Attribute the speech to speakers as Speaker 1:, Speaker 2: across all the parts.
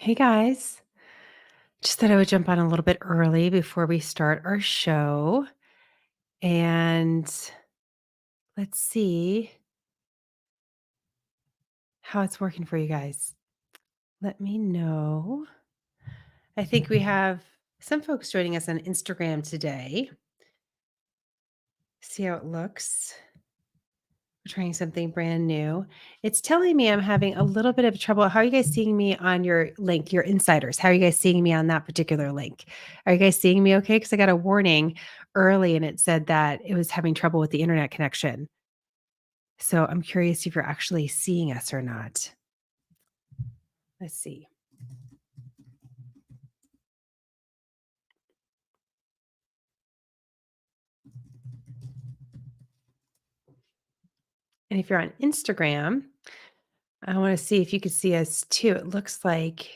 Speaker 1: Hey guys, just thought I would jump on a little bit early before we start our show. And let's see how it's working for you guys. Let me know. I think we have some folks joining us on Instagram today. See how it looks. We're trying something brand new. It's telling me I'm having a little bit of trouble. How are you guys seeing me on your link, your insiders? How are you guys seeing me on that particular link? Are you guys seeing me okay? Because I got a warning early and it said that it was having trouble with the internet connection. So I'm curious if you're actually seeing us or not. Let's see. And if you're on Instagram, I want to see if you could see us too. It looks like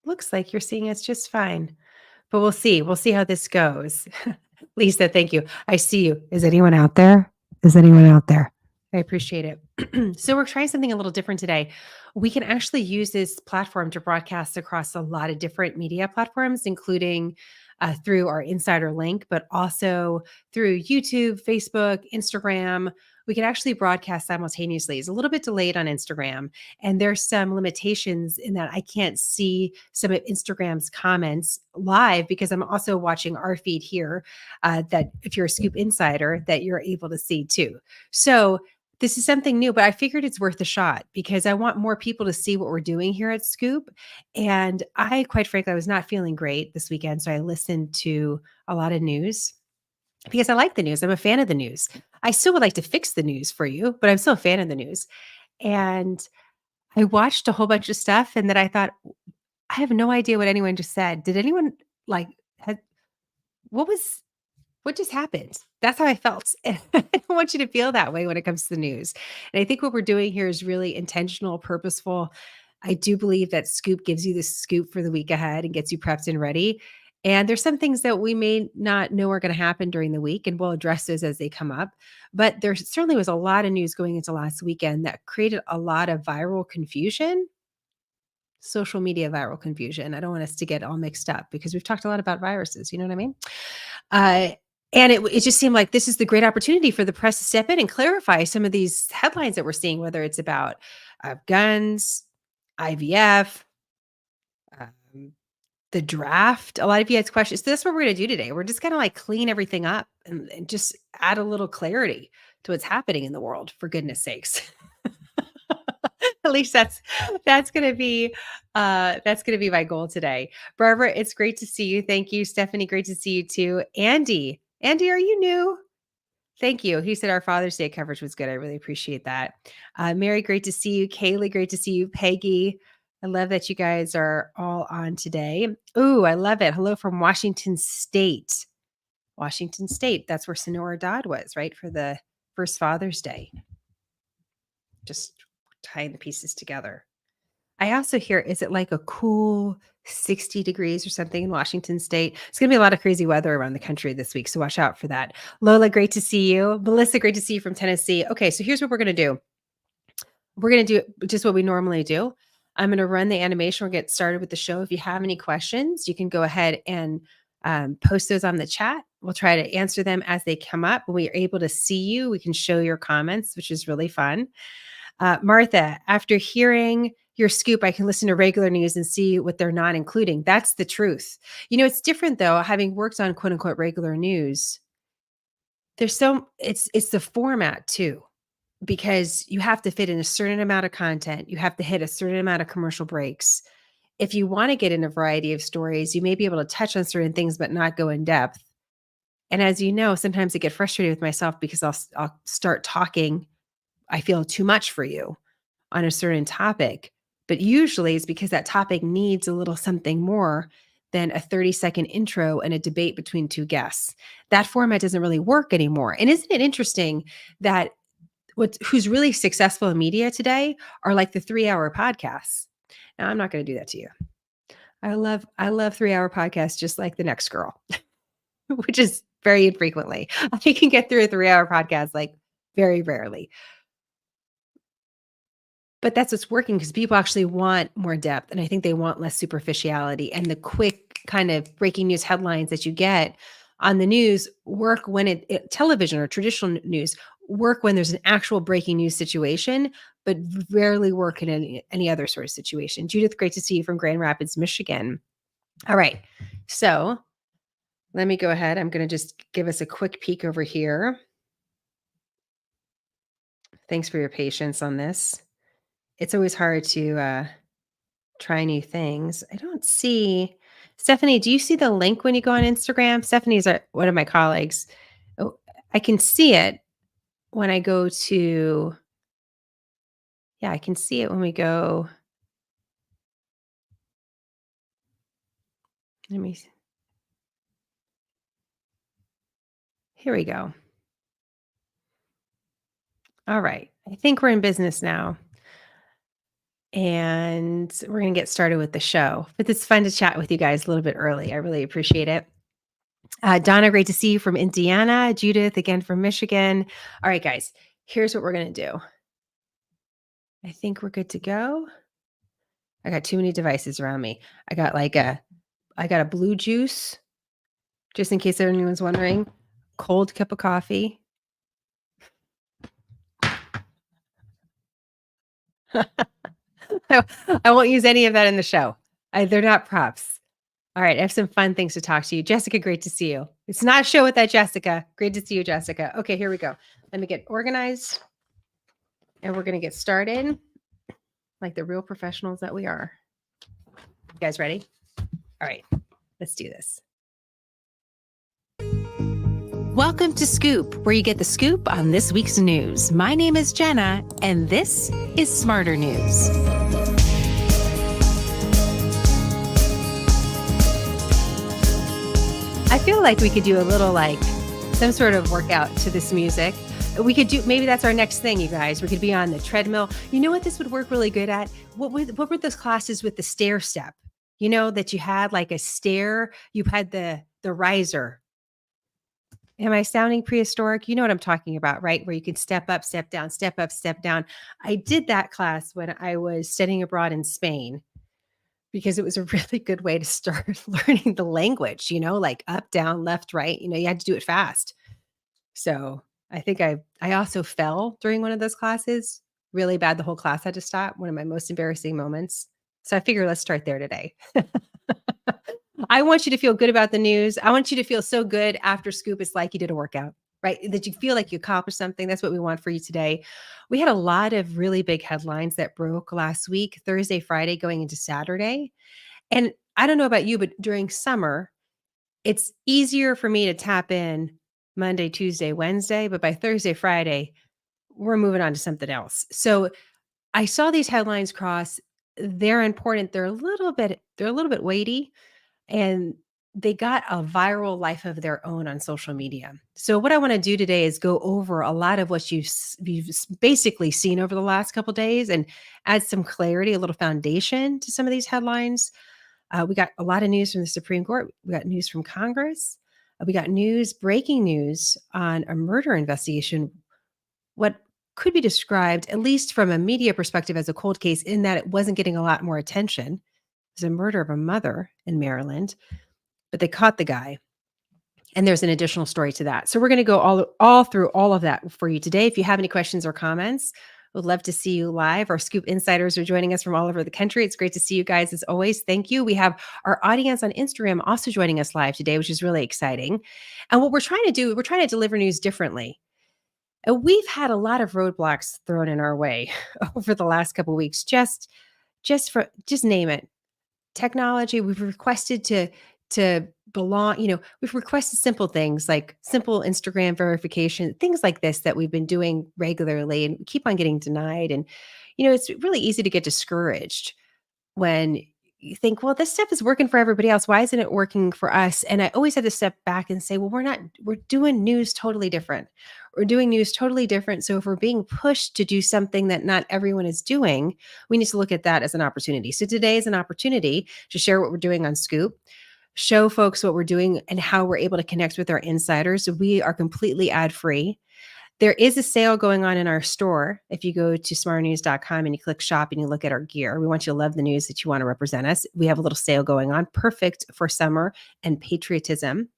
Speaker 1: you're seeing us just fine. But we'll see. We'll see how this goes. Lisa, thank you. I see you. Is anyone out there? Is anyone out there? I appreciate it. So, we're trying something a little different today. We can actually use this platform to broadcast across a lot of different media platforms, including through our insider link, but also through YouTube, Facebook, Instagram. We can actually broadcast simultaneously. It's a little bit delayed on Instagram, and there's some limitations in that I can't see some of Instagram's comments live because I'm also watching our feed here. That if you're a Scoop Insider, that you're able to see too. So this is something new, but I figured it's worth a shot because I want more people to see what we're doing here at Scoop. And I, quite frankly, I was not feeling great this weekend, so I listened to a lot of news because I like the news. I'm a fan of the news. I still would like to fix the news for you, but I'm still a fan of the news. And I watched a whole bunch of stuff and then I thought, I have no idea what anyone just said. Did anyone like had what was what just happened? That's how I felt. And I don't want you to feel that way when it comes to the news. And I think what we're doing here is really intentional, purposeful. I do believe that Scoop gives you the scoop for the week ahead and gets you prepped and ready. And there's some things that we may not know are going to happen during the week, and we'll address those as they come up. But there certainly was a lot of news going into last weekend that created a lot of viral confusion, social media viral confusion. I don't want us to get all mixed up because we've talked a lot about viruses. You know what I mean? Uh, and it just seemed like this is the great opportunity for the press to step in and clarify some of these headlines that we're seeing, whether it's about guns, IVF, um, the draft. A lot of you had questions. So that's what we're going to do today. We're just going to like clean everything up and just add a little clarity to what's happening in the world, for goodness sakes. At least that's gonna be my goal today. Barbara, it's great to see you. Thank you. Stephanie, great to see you too. Andy, are you new? Thank you. He said our Father's Day coverage was good. I really appreciate that. Mary, great to see you. Kaylee, great to see you. Peggy, I love that you guys are all on today. Ooh, I love it. Hello from Washington State. Washington State. That's where Sonora Dodd was, right? For the first Father's Day. Just tying the pieces together. I also hear, is it like a cool 60 degrees or something in Washington State? It's going to be a lot of crazy weather around the country this week, so watch out for that. Lola, great to see you. Melissa, great to see you from Tennessee. Okay, so here's what we're going to do. We're going to do just what we normally do. I'm going to run the animation. We'll get started with the show. If you have any questions, you can go ahead and post those on the chat. We'll try to answer them as they come up. When we are able to see you, we can show your comments, which is really fun. Martha, after hearing your scoop, I can listen to regular news and see what they're not including. That's the truth. It's different though, having worked on quote unquote regular news. It's the format too, because you have to fit in a certain amount of content. You have to hit a certain amount of commercial breaks. If you want to get in a variety of stories, you may be able to touch on certain things, but not go in depth. And as you know, sometimes I get frustrated with myself because I'll start talking. I feel too much for you on a certain topic. But usually it's because that topic needs a little something more than a 30-second intro and a debate between two guests. That format doesn't really work anymore. And isn't it interesting that who's really successful in media today are like the 3-hour podcasts? Now, I'm not going to do that to you. I love 3-hour podcasts just like the next girl, which is very infrequently. I can get through a 3-hour podcast like very rarely. But that's what's working because people actually want more depth, and I think they want less superficiality, and the quick kind of breaking news headlines that you get on the news work when television or traditional news work when there's an actual breaking news situation, but rarely work in any other sort of situation. Judith, great to see you from Grand Rapids, Michigan. All right. So let me go ahead. I'm going to just give us a quick peek over here. Thanks for your patience on this. It's always hard to try new things. I don't see Stephanie, do you see the link when you go on Instagram? Stephanie's one of my colleagues. Oh, I can see it when I go to yeah, I can see it when we go. Let me Here we go. All right. I think we're in business now. And we're going to get started with the show. But it's fun to chat with you guys a little bit early. I really appreciate it. Donna, great to see you from Indiana. Judith, again from Michigan. All right, guys, here's what we're going to do. I think we're good to go. I got too many devices around me. I got a blue juice, just in case anyone's wondering. Cold cup of coffee. I won't use any of that in the show. They're not props. All right, I have some fun things to talk to you. Jessica, great to see you. It's not a show without Jessica. Great to see you, Jessica. Okay, here we go. Let me get organized, and we're going to get started like the real professionals that we are. You guys ready? All right, let's do this. Welcome to Scoop, where you get the scoop on this week's news. My name is Jenna, and this is Smarter News. I feel like we could do a little some sort of workout to this music. We could do, maybe that's our next thing, you guys. We could be on the treadmill. You know what this would work really good at? What were those classes with the stair step? You know, that you had like a stair, you had the riser. Am I sounding prehistoric? You know what I'm talking about, right? Where you can step up, step down, step up, step down. I did that class when I was studying abroad in Spain, because it was a really good way to start learning the language, like up, down, left, right. You had to do it fast. So I think I also fell during one of those classes really bad. The whole class had to stop. One of my most embarrassing moments. So I figure let's start there today. I want you to feel good about the news. I want you to feel so good after Scoop. It's like you did a workout, right? That you feel like you accomplished something. That's what we want for you today. We had a lot of really big headlines that broke last week, Thursday, Friday, going into Saturday. And I don't know about you, but during summer, it's easier for me to tap in Monday, Tuesday, Wednesday, but by Thursday, Friday, we're moving on to something else. So I saw these headlines cross. They're important. They're a little bit weighty, and they got a viral life of their own on social media. So what I want to do today is go over a lot of what you've basically seen over the last couple of days and add some clarity, a little foundation to some of these headlines. We got a lot of news from the Supreme Court. We got news from Congress. We got breaking news on a murder investigation. What could be described, at least from a media perspective, as a cold case, in that it wasn't getting a lot more attention. It was a murder of a mother in Maryland, but they caught the guy. And there's an additional story to that. So we're going to go all through all of that for you today. If you have any questions or comments, we'd love to see you live. Our Scoop Insiders are joining us from all over the country. It's great to see you guys as always. Thank you. We have our audience on Instagram also joining us live today, which is really exciting. And what we're trying to do, we're trying to deliver news differently. And we've had a lot of roadblocks thrown in our way over the last couple of weeks. Just name it. Technology. We've requested to belong, we've requested simple things like simple Instagram verification, things like this that we've been doing regularly, and we keep on getting denied. And, it's really easy to get discouraged when you think, well, this stuff is working for everybody else. Why isn't it working for us? And I always had to step back and say, well, we're doing news totally different. We're doing news totally different. So if we're being pushed to do something that not everyone is doing, we need to look at that as an opportunity. So today is an opportunity to share what we're doing on Scoop, show folks what we're doing and how we're able to connect with our insiders. So we are completely ad-free. There is a sale going on in our store. If you go to smarternews.com and you click shop and you look at our gear, we want you to love the news that you want to represent us. We have a little sale going on, perfect for summer and patriotism,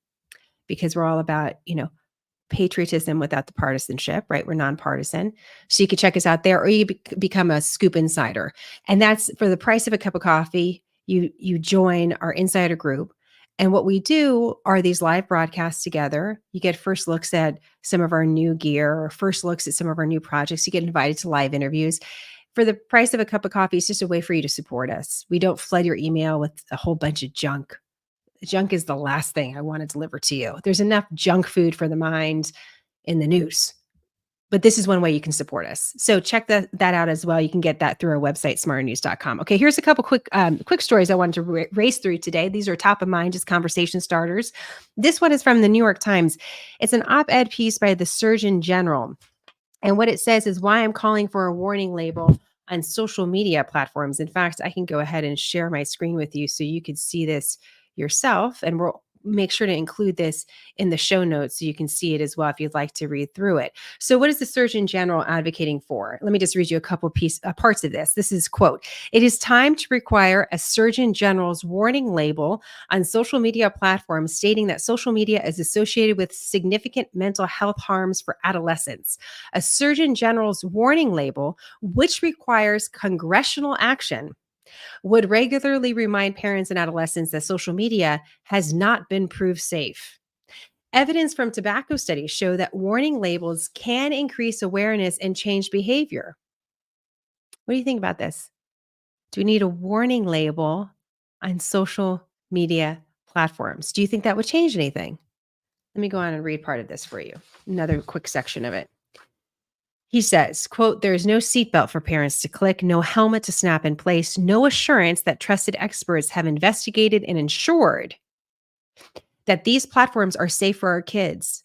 Speaker 1: because we're all about, patriotism without the partisanship, right? We're nonpartisan. So you can check us out there, or you become a Scoop Insider. And that's for the price of a cup of coffee. You join our insider group. And what we do are these live broadcasts together. You get first looks at some of our new gear, or first looks at some of our new projects. You get invited to live interviews. For the price of a cup of coffee, it's just a way for you to support us. We don't flood your email with a whole bunch of junk. Junk is the last thing I want to deliver to you. There's enough junk food for the mind in the news. But this is one way you can support us. So check that out as well. You can get that through our website, smarternews.com. Okay, here's a couple quick stories I wanted to race through today. These are top of mind, just conversation starters. This one is from the New York Times. It's an op-ed piece by the Surgeon General. And what it says is why I'm calling for a warning label on social media platforms. In fact, I can go ahead and share my screen with you so you could see this yourself, and we'll make sure to include this in the show notes so you can see it as well if you'd like to read through it. So what is the Surgeon General advocating for? Let me just read you a couple parts of this. This is, quote, "It is time to require a Surgeon General's warning label on social media platforms stating that social media is associated with significant mental health harms for adolescents. A Surgeon General's warning label, which requires congressional action, would regularly remind parents and adolescents that social media has not been proved safe. Evidence from tobacco studies show that warning labels can increase awareness and change behavior." What do you think about this? Do we need a warning label on social media platforms? Do you think that would change anything? Let me go on and read part of this for you. Another quick section of it. He says, quote, "There is no seatbelt for parents to click, no helmet to snap in place, no assurance that trusted experts have investigated and ensured that these platforms are safe for our kids.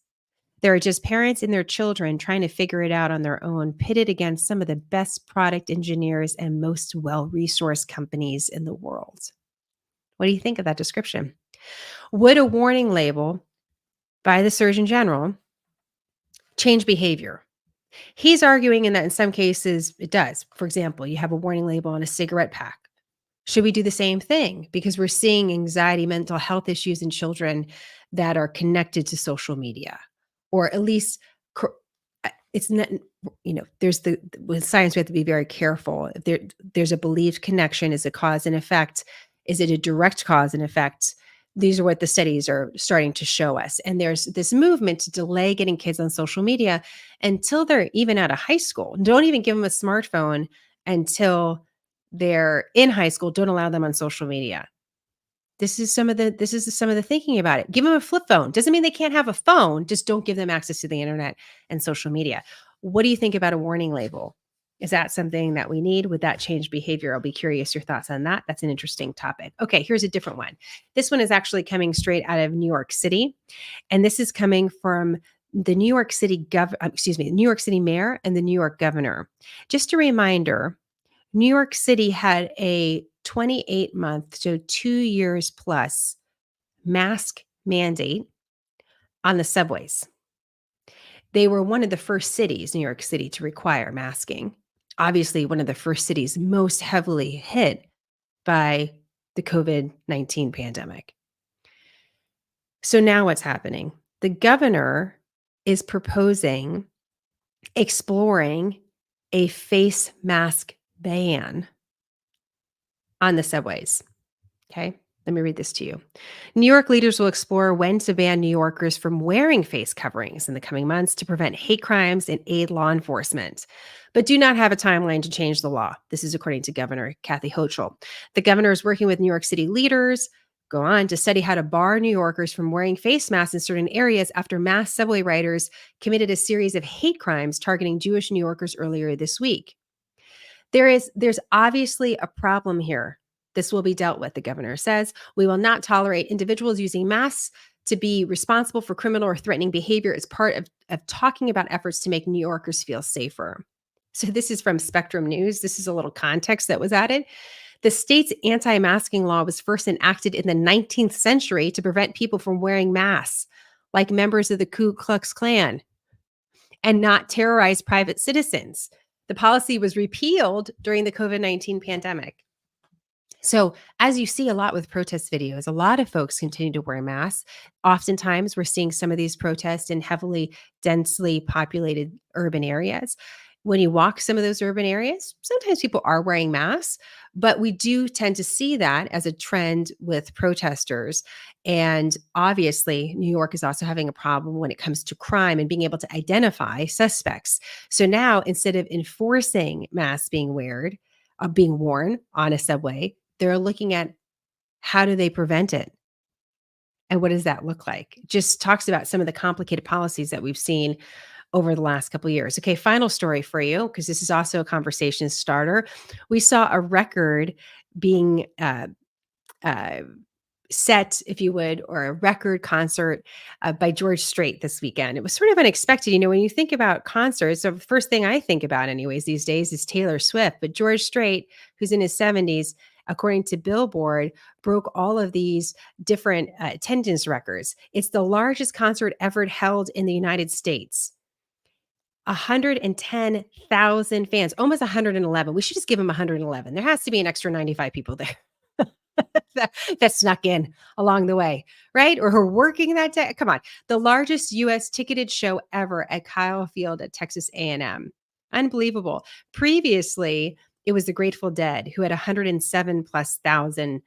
Speaker 1: There are just parents and their children trying to figure it out on their own, pitted against some of the best product engineers and most well-resourced companies in the world." What do you think of that description? Would a warning label by the Surgeon General change behavior? He's arguing in that in some cases it does. For example, you have a warning label on a cigarette pack. Should we do the same thing? Because we're seeing anxiety, mental health issues in children that are connected to social media, or at least it's not, there's with science, we have to be very careful. There's a believed connection. Is a cause and effect? Is it a direct cause and effect? These are what the studies are starting to show us. And there's this movement to delay getting kids on social media until they're even out of high school. Don't even give them a smartphone until they're in high school. Don't allow them on social media. This is some of the thinking about it. Give them a flip phone. Doesn't mean they can't have a phone. Just don't give them access to the internet and social media. What do you think about a warning label? Is that something that we need? Would that change behavior? I'll be curious your thoughts on that. That's an interesting topic. Okay, here's a different one. This one is actually coming straight out of New York City. And this is coming from the New York City New York City mayor and the New York governor. Just a reminder, New York City had a 28-month, so 2 years plus, mask mandate on the subways. They were one of the first cities, New York City, to require masking. Obviously, one of the first cities most heavily hit by the COVID-19 pandemic. So now what's happening? The governor is exploring a face mask ban on the subways. Okay, let me read this to you. New York leaders will explore when to ban New Yorkers from wearing face coverings in the coming months to prevent hate crimes and aid law enforcement, but do not have a timeline to change the law. This is according to Governor Kathy Hochul. The governor is working with New York City leaders, go on to study how to bar New Yorkers from wearing face masks in certain areas after mass subway riders committed a series of hate crimes targeting Jewish New Yorkers earlier this week. There's obviously a problem here. This will be dealt with, the governor says. We will not tolerate individuals using masks to be responsible for criminal or threatening behavior as part of talking about efforts to make New Yorkers feel safer. So this is from Spectrum News. This is a little context that was added. The state's anti-masking law was first enacted in the 19th century to prevent people from wearing masks, like members of the Ku Klux Klan. and not terrorize private citizens. The policy was repealed during the COVID-19 pandemic. So, as you see a lot with protest videos, a lot of folks continue to wear masks. Oftentimes, we're seeing some of these protests in heavily, densely populated urban areas. When you walk some of those urban areas, sometimes people are wearing masks, but we do tend to see that as a trend with protesters. And obviously, New York is also having a problem when it comes to crime and being able to identify suspects. So now, instead of enforcing masks being worn on a subway, they're looking at how do they prevent it and what does that look like? Just talks about some of the complicated policies that we've seen over the last couple of years. Okay, final story for you, because this is also a conversation starter. We saw a record being uh, set, if you would, or a record concert by George Strait this weekend. It was sort of unexpected. When you think about concerts, the first thing I think about, anyways, these days is Taylor Swift. But George Strait, who's in his 70s, according to Billboard, broke all of these different attendance records. It's the largest concert ever held in the United States. 110,000 fans, almost 111. We should just give him 111. There has to be an extra 95 people there. that snuck in along the way, right? Or who are working that day. Come on. The largest US ticketed show ever at Kyle Field at Texas A&M. Unbelievable. Previously, it was the Grateful Dead, who had 107 plus thousand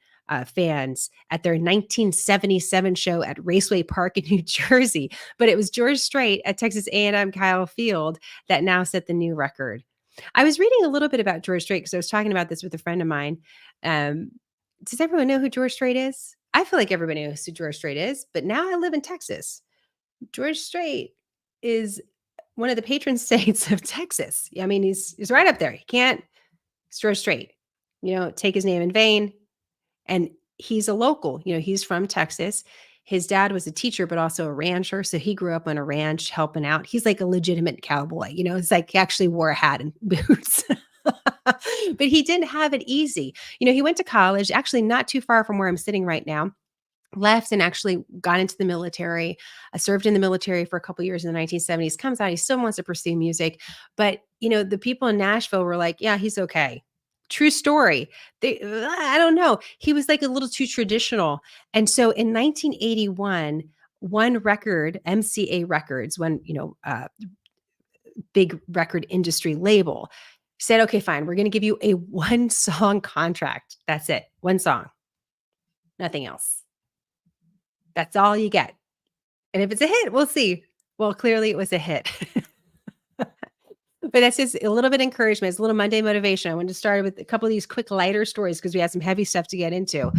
Speaker 1: fans at their 1977 show at Raceway Park in New Jersey. But it was George Strait at Texas A&M Kyle Field that now set the new record. I was reading a little bit about George Strait because I was talking about this with a friend of mine. Does everyone know who George Strait is? I feel like everybody knows who George Strait is, but now I live in Texas. George Strait is one of the patron saints of Texas. I mean, he's right up there. It's George Strait. Take his name in vain. And he's a local. He's from Texas. His dad was a teacher, but also a rancher. So he grew up on a ranch helping out. He's like a legitimate cowboy. It's like he actually wore a hat and boots. But he didn't have it easy. He went to college, actually not too far from where I'm sitting right now, left and actually got into the military, served in the military for a couple of years in the 1970s, comes out, he still wants to pursue music. But, the people in Nashville were like, yeah, he's okay. True story. I don't know. He was like a little too traditional. And so in 1981, one record, MCA Records, big record industry label, said, okay, fine, we're going to give you a 1-song contract. That's it. 1 song. Nothing else. That's all you get. And if it's a hit, we'll see. Well, clearly it was a hit. But that's just a little bit of encouragement. It's a little Monday motivation. I wanted to start with a couple of these quick, lighter stories because we had some heavy stuff to get into.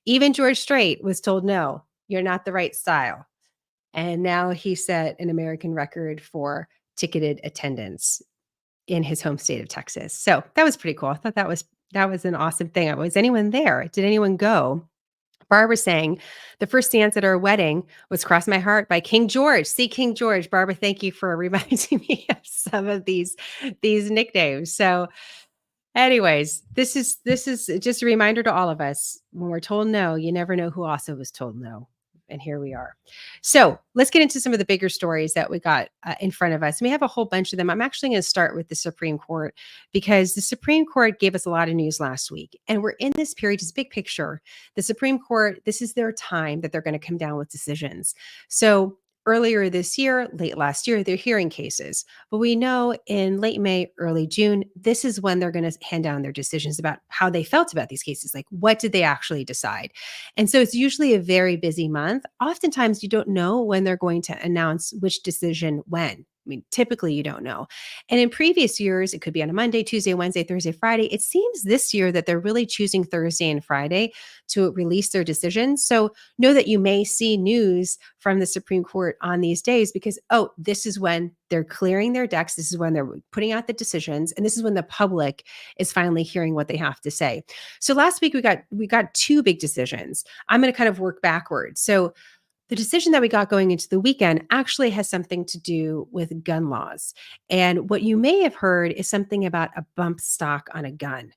Speaker 1: Even George Strait was told, no, you're not the right style. And now he set an American record for ticketed attendance in his home state of Texas. So that was pretty cool. I thought that was an awesome thing. Was anyone there? Did anyone go? Barbara saying, the first dance at our wedding was Cross My Heart by King George. See King George. Barbara, thank you for reminding me of some of these nicknames. So anyways, this is just a reminder to all of us. When we're told no, you never know who also was told no. And here we are. So let's get into some of the bigger stories that we got in front of us. And we have a whole bunch of them. I'm actually going to start with the Supreme Court because the Supreme Court gave us a lot of news last week. And we're in this period, just big picture. The Supreme Court, this is their time that they're going to come down with decisions. So earlier this year, late last year, they're hearing cases. But we know in late May, early June, this is when they're going to hand down their decisions about how they felt about these cases. Like, what did they actually decide? And so it's usually a very busy month. Oftentimes, you don't know when they're going to announce which decision when. I mean, typically you don't know. And in previous years, it could be on a Monday, Tuesday, Wednesday, Thursday, Friday. It seems this year that they're really choosing Thursday and Friday to release their decisions. So know that you may see news from the Supreme Court on these days because, this is when they're clearing their decks. This is when they're putting out the decisions. And this is when the public is finally hearing what they have to say. So last week we got 2 big decisions. I'm going to kind of work backwards. So the decision that we got going into the weekend actually has something to do with gun laws. And what you may have heard is something about a bump stock on a gun.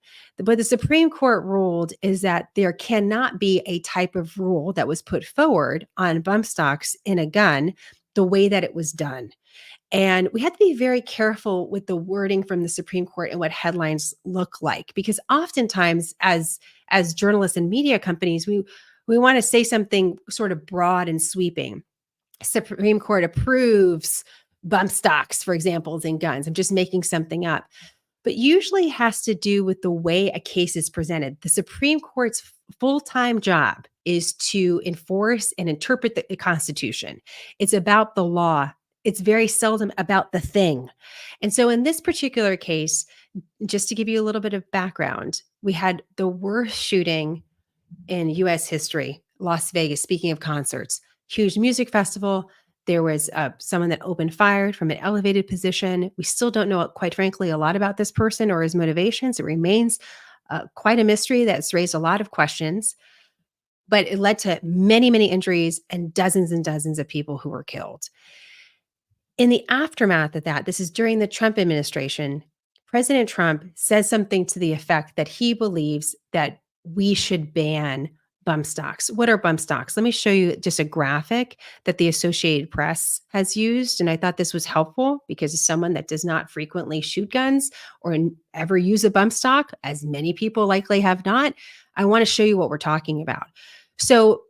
Speaker 1: What the Supreme Court ruled is that there cannot be a type of rule that was put forward on bump stocks in a gun the way that it was done. And we have to be very careful with the wording from the Supreme Court and what headlines look like, because oftentimes as journalists and media companies, we want to say something sort of broad and sweeping. Supreme Court approves bump stocks, for examples, in guns. I'm just making something up. But usually has to do with the way a case is presented. The Supreme Court's full-time job is to enforce and interpret the Constitution. It's about the law. It's very seldom about the thing. And so in this particular case, just to give you a little bit of background, we had the worst shooting in US history, Las Vegas, speaking of concerts, huge music festival. There was someone that opened fire from an elevated position. We still don't know, quite frankly, a lot about this person or his motivations. It remains quite a mystery that's raised a lot of questions, but it led to many, many injuries and dozens of people who were killed. In the aftermath of that, this is during the Trump administration, President Trump says something to the effect that he believes that we should ban bump stocks. What are bump stocks? Let me show you just a graphic that the Associated Press has used. And I thought this was helpful because as someone that does not frequently shoot guns or ever use a bump stock, as many people likely have not, I want to show you what we're talking about. So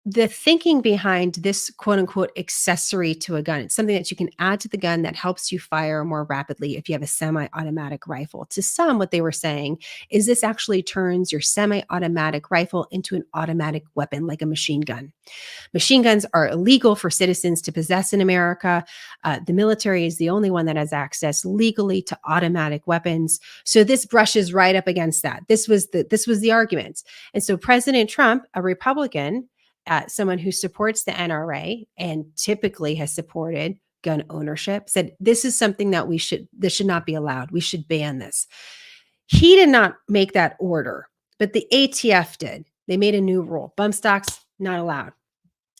Speaker 1: the thinking behind this quote unquote accessory to a gun, it's something that you can add to the gun that helps you fire more rapidly if you have a semi-automatic rifle. To some, what they were saying is this actually turns your semi-automatic rifle into an automatic weapon like a machine gun. Machine guns are illegal for citizens to possess in America. The military is the only one that has access legally to automatic weapons. So this brushes right up against that. This was the argument. And so President Trump, a Republican, someone who supports the NRA and typically has supported gun ownership, said this is something that this should not be allowed. We should ban this. He did not make that order, but the ATF did. They made a new rule. Bump stocks, not allowed.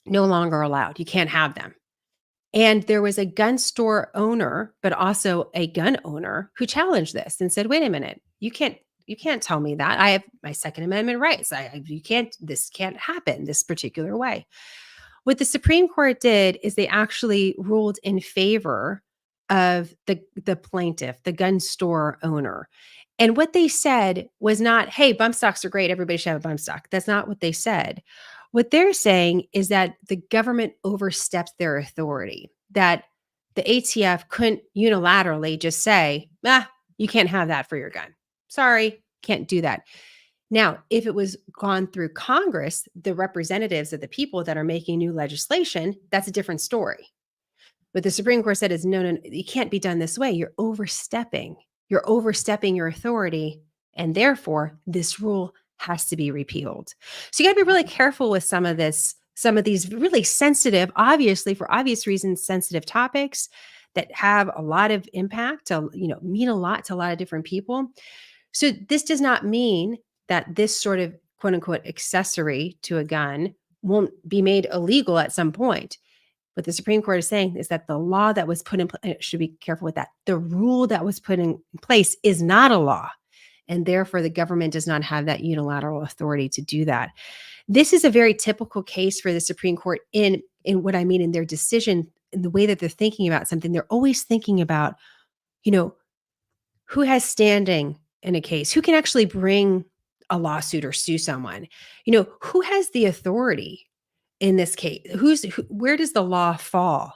Speaker 1: No longer allowed. You can't have them. And there was a gun store owner, but also a gun owner who challenged this and said, wait a minute, you can't tell me that. I have my Second Amendment rights. This can't happen this particular way. What the Supreme Court did is they actually ruled in favor of the plaintiff, the gun store owner. And what they said was not, hey, bump stocks are great. Everybody should have a bump stock. That's not what they said. What they're saying is that the government oversteps their authority, that the ATF couldn't unilaterally just say, you can't have that for your gun. Sorry, can't do that. Now, if it was gone through Congress, the representatives of the people that are making new legislation, that's a different story. But the Supreme Court said is no, it can't be done this way. You're overstepping your authority, and therefore this rule has to be repealed. So you got to be really careful with some of these really sensitive, obviously for obvious reasons, sensitive topics that have a lot of impact, mean a lot to a lot of different people. So this does not mean that this sort of quote unquote accessory to a gun won't be made illegal at some point. What the Supreme Court is saying is that the law that was put in place, should be careful with that. The rule that was put in place is not a law. And therefore the government does not have that unilateral authority to do that. This is a very typical case for the Supreme Court in what I mean in their decision, in the way that they're thinking about something. They're always thinking about, who has standing in a case, who can actually bring a lawsuit or sue someone, who has the authority in this case, where does the law fall?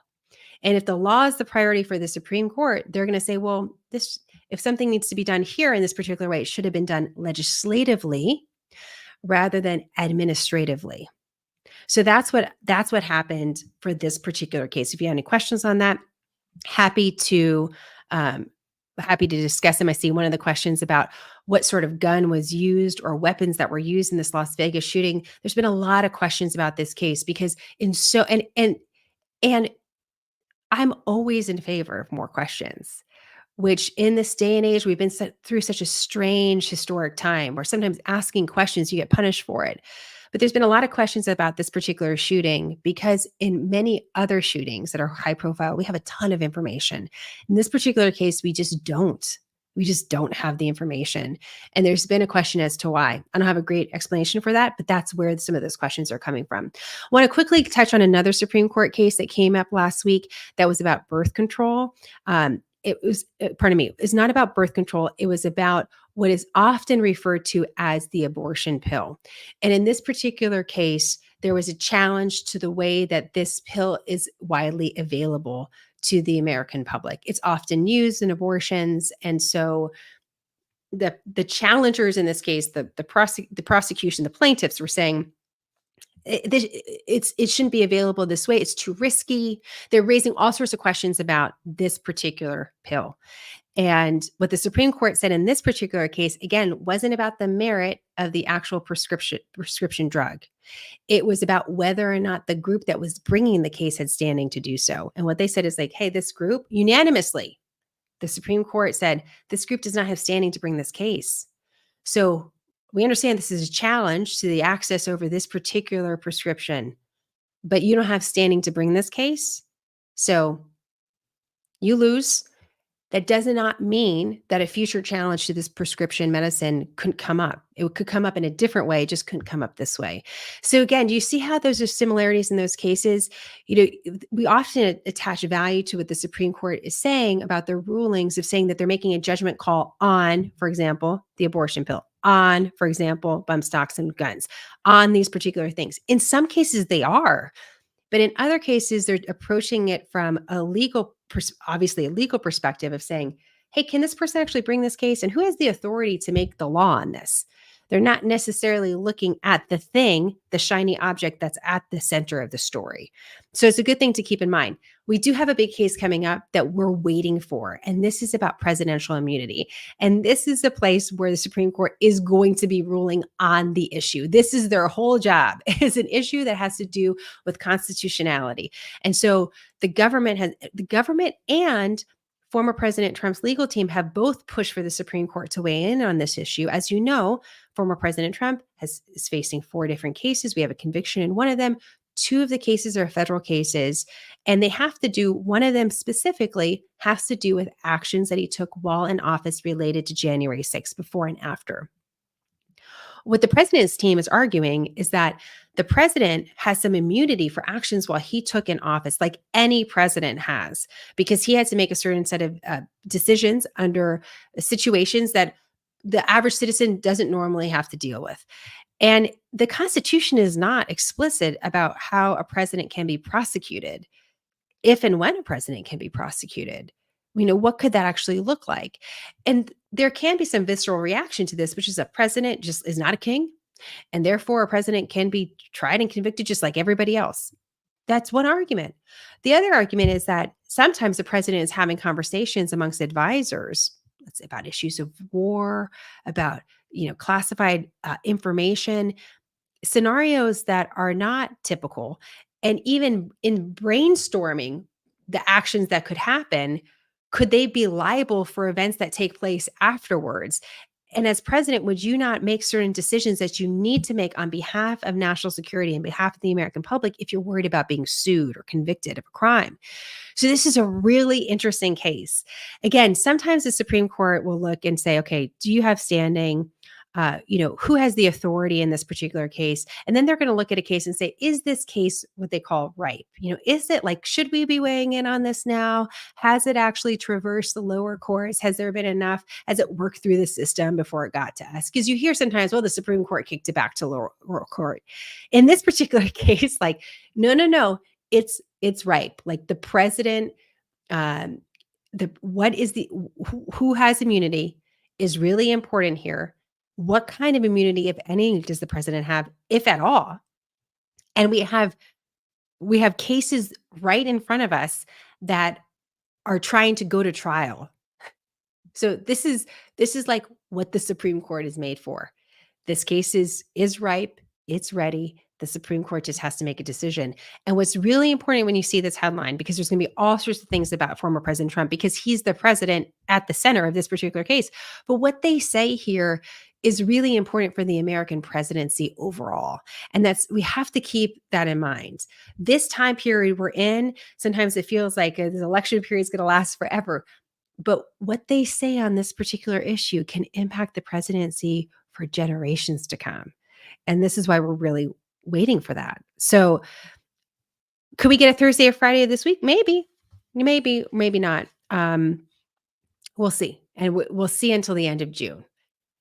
Speaker 1: And if the law is the priority for the Supreme Court, they're going to say, well, if something needs to be done here in this particular way, it should have been done legislatively rather than administratively. So that's what happened for this particular case. If you have any questions on that, happy to discuss them. I see one of the questions about what sort of gun was used or weapons that were used in this Las Vegas shooting. There's been a lot of questions about this case because and I'm always in favor of more questions, which in this day and age, we've been through such a strange historic time where sometimes asking questions, you get punished for it. But there's been a lot of questions about this particular shooting because in many other shootings that are high profile, we have a ton of information. In this particular case, we just don't. We just don't have the information. And there's been a question as to why. I don't have a great explanation for that, but that's where some of those questions are coming from. I want to quickly touch on another Supreme Court case that came up last week that was about birth control. It's not about birth control. It was about what is often referred to as the abortion pill. And in this particular case, there was a challenge to the way that this pill is widely available to the American public. It's often used in abortions. And so the challengers in this case, the prosecution, the plaintiffs were saying, it shouldn't be available this way. It's too risky. They're raising all sorts of questions about this particular pill. And what the Supreme Court said in this particular case, again, wasn't about the merit of the actual prescription drug. It was about whether or not the group that was bringing the case had standing to do so. And what they said is like, hey, this group unanimously, the Supreme Court said, this group does not have standing to bring this case. So we understand this is a challenge to the access over this particular prescription, but you don't have standing to bring this case. So you lose. That does not mean that a future challenge to this prescription medicine couldn't come up. It could come up in a different way, it just couldn't come up this way. So again, do you see how those are similarities in those cases? We often attach value to what the Supreme Court is saying about their rulings of saying that they're making a judgment call on, for example, the abortion pill, on, for example, bump stocks and guns, on these particular things. In some cases, they are. But in other cases, they're approaching it from obviously a legal perspective of saying, hey, can this person actually bring this case? And who has the authority to make the law on this? They're not necessarily looking at the thing, the shiny object that's at the center of the story. So it's a good thing to keep in mind. We do have a big case coming up that we're waiting for, and this is about presidential immunity. And this is a place where the Supreme Court is going to be ruling on the issue. This is their whole job. It's an issue that has to do with constitutionality. And so the government and former President Trump's legal team have both pushed for the Supreme Court to weigh in on this issue. As you know, former President Trump is facing 4 different cases. We have a conviction in one of them. 2 of the cases are federal cases, and one of them specifically has to do with actions that he took while in office related to January 6th, before and after. What the president's team is arguing is that the president has some immunity for actions while he took in office, like any president has, because he had to make a certain set of decisions under situations that the average citizen doesn't normally have to deal with. And the Constitution is not explicit about how a president can be prosecuted, if and when a president can be prosecuted. What could that actually look like? And there can be some visceral reaction to this, which is a president just is not a king, and therefore a president can be tried and convicted just like everybody else. That's one argument. The other argument is that sometimes the president is having conversations amongst advisors, let's say about issues of war, about classified information, scenarios that are not typical. And even in brainstorming the actions that could happen, could they be liable for events that take place afterwards? And as president, would you not make certain decisions that you need to make on behalf of national security, on behalf of the American public, if you're worried about being sued or convicted of a crime? So this is a really interesting case. Again, sometimes the Supreme Court will look and say, okay, do you have standing? Who has the authority in this particular case? And then they're going to look at a case and say, is this case what they call ripe? Is it like, should we be weighing in on this now? Has it actually traversed the lower courts? Has there been enough? Has it worked through the system before it got to us? Because you hear sometimes, well, the Supreme Court kicked it back to lower court. In this particular case, like, no, it's ripe. Like the president, who has immunity is really important here. What kind of immunity, if any, does the president have, if at all? And we have cases right in front of us that are trying to go to trial. So this is like what the Supreme Court is made for. This case is ripe, it's ready. The Supreme Court just has to make a decision. And what's really important when you see this headline, because there's going to be all sorts of things about former President Trump, because he's the president at the center of this particular case. But what they say here is really important for the American presidency overall. And we have to keep that in mind. This time period we're in, sometimes it feels like this election period is going to last forever. But what they say on this particular issue can impact the presidency for generations to come. And this is why we're really waiting for that. So, could we get a Thursday or Friday of this week? Maybe, maybe not. We'll see, and we'll see until the end of June.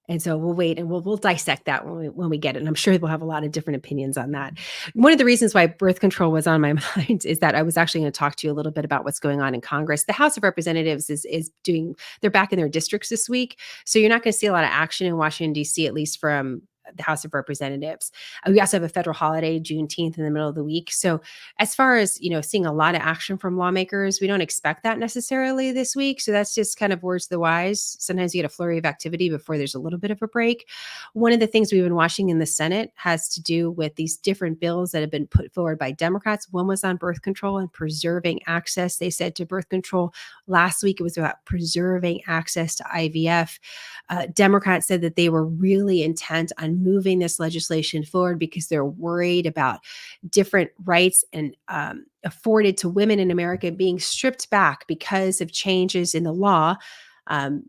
Speaker 1: And so we'll wait and we'll dissect that when we get it. And I'm sure we'll have a lot of different opinions on that. One of the reasons why birth control was on my mind is that I was actually going to talk to you a little bit about what's going on in Congress. The House of Representatives is doing, they're back in their districts this week. So you're not going to see a lot of action in Washington, D.C., at least from the House of Representatives. We also have a federal holiday, Juneteenth, in the middle of the week. So as far as, seeing a lot of action from lawmakers, we don't expect that necessarily this week. So that's just kind of words to the wise. Sometimes you get a flurry of activity before there's a little bit of a break. One of the things we've been watching in the Senate has to do with these different bills that have been put forward by Democrats. One was on birth control and preserving access, they said, to birth control. Last week, it was about preserving access to IVF. Democrats said that they were really intent on moving this legislation forward because they're worried about different rights and afforded to women in America being stripped back because of changes in the law